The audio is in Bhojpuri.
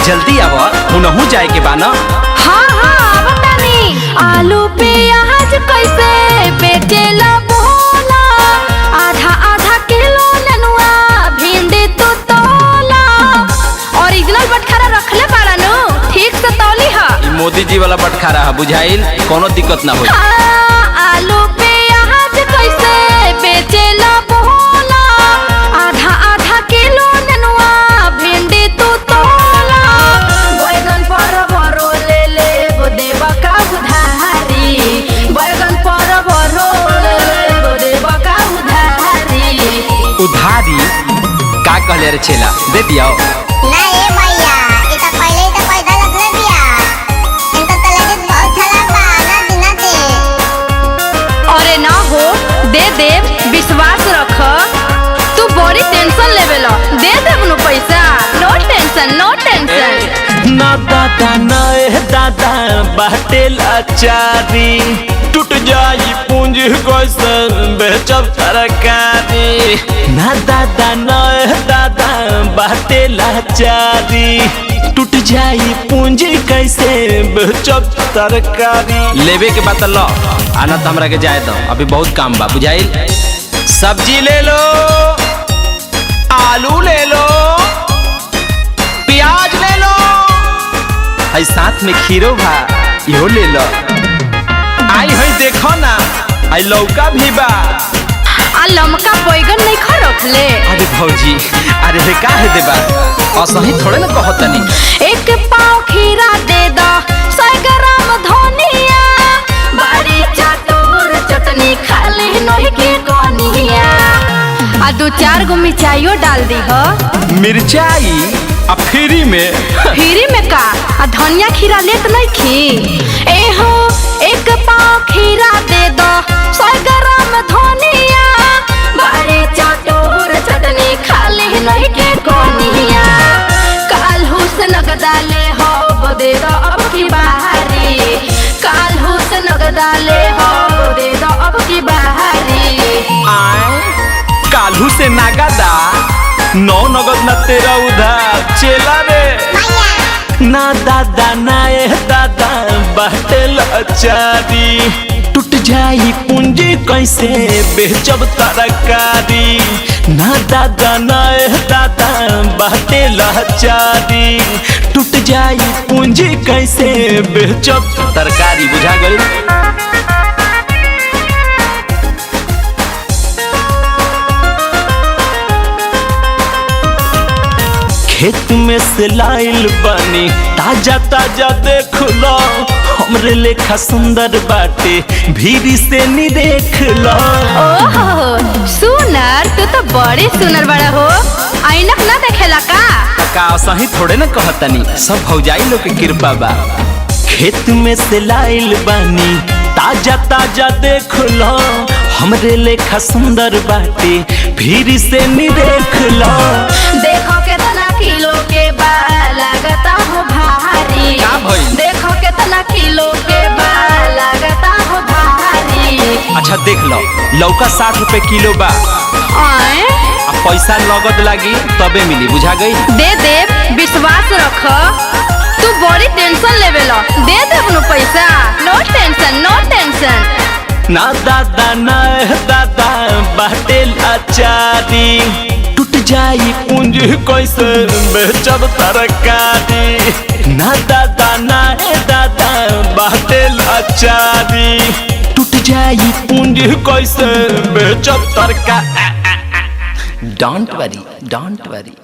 जल्दी आवा उनहु जाए के बा ना। हाँ हाँ बतानी। आलू प्याज कैसे बेचेला बोला, आधा आधा किलो नेनुआ भिंडी तो तोला। ओरिजिनल बटखरा रखले बाड़ा नु, ठीक से तौली है। मोदी जी वाला बटखारा है बुझाइल, कोनो दिक्कत ना होई। आलू प्याज कैसे बेचेला बोला, आधा आधा किलो नेनुआ भिंडी तो तोला। बैगन पर भरो ले ले वो देवा का उधारी, बैगन पर भरो ले ले वो देवा का उधारी। उधारी का कहले रे छेला, दे दियो ना ए भैया, ई त पहिले ही त पैसा लगले बिया। इनका त लगे बहुत खराब बा, ना दिना दे। अरे ना हो, दे दे, विश्वास रख। तू बड़ी टेंशन लेवेला, दे देब नु पैसा। नो टेंशन नो टेंशन। ना दादा ना दादा बाटे लाचारी, टूट जाई पूंजी कैसन बेचब तरकारी। ना दादा ना दादा बाटे लाचारी, टूट जाई पूंजी कैसे बेचब तरकारी। लेवे के बात लो, आना तो हमरा के जाए दो, अभी बहुत काम बा बुझाइल। सब्जी ले लो, आलू ले लो, प्याज ले लो, आई साथ में खीरो भा इहो ले लो। आई है देखो ना, आई लौका भी बा। आ लमका बैगन नहीं खा रखले। अरे भौजी, अरे हे का है देबा, असही थोड़े ना कहतनी। एक पाव खीरा दे दो, 100 ग्राम धनिया, बारी चटोर चटनी खा ले नहीं के कोनिया। आ 2-4 गो मिर्चाइयो डाल दी हो। मिर्चाई आ फ्री में? फ्री में का? आ धनिया खीरा लेत नहीं खी। ए हो एक पाव खीरा दे दो, 100 ग्राम धनिया, बारी चटोर चटनी खा ले नहीं के कोनिया। काल हुसन नगदाले हो दे दो अब की बाहरी, काल हुसन नगदाले हो दे दो अब की बाहरी। आए कालू से नागदा, 9 नगद ना 13 उधार चेला रे। ना दादा ना दादा बाटे लाचारी, टूट जाई पूंजी कैसे बेचब तरकारी। ना दादा ना दादा बाटे लाचारी, टूट जाई पूंजी कैसे बेचब तरकारी। बुझा गई? खेत में से लाइल बानी, ताजा ताजा देख लो, हमरे लेखा सुंदर बाटे, भीरी से नी देख लो। ओहो सुनर, तू तो बड़े सुनर बड़ा हो, ऐनक ना देखेला का? सही थोड़े ना कहतनी, सब भौजाई लोग के कृपा बा। खेत में से लाइल बानी, ताजा ताजा देख लो, हमरे लेखा सुंदर बाटे, भीरी से नी देख लो। देखो कितना किलो के बा लगता हो भारी, देखो कितना किलो के बा लगता हो भारी। अच्छा देख लो, लौका 60 रुपए किलो बा। आए पैसा नगद लागी तबे मिली। बुझा गई? दे दे, विश्वास रख। तू बड़ी टेंशन लेवेला, दे देब नु पैसा। नो टेंशन नो टेंशन। ना दादा ना दादा बाटे लाचारी, टूट जाई पूंजी कैसे बेचब तरकारी। ना दादा ना दादा बाटे लाचारी, टूट जाई पूंजी कैसे बेचब तरकारी। Don't worry don't worry.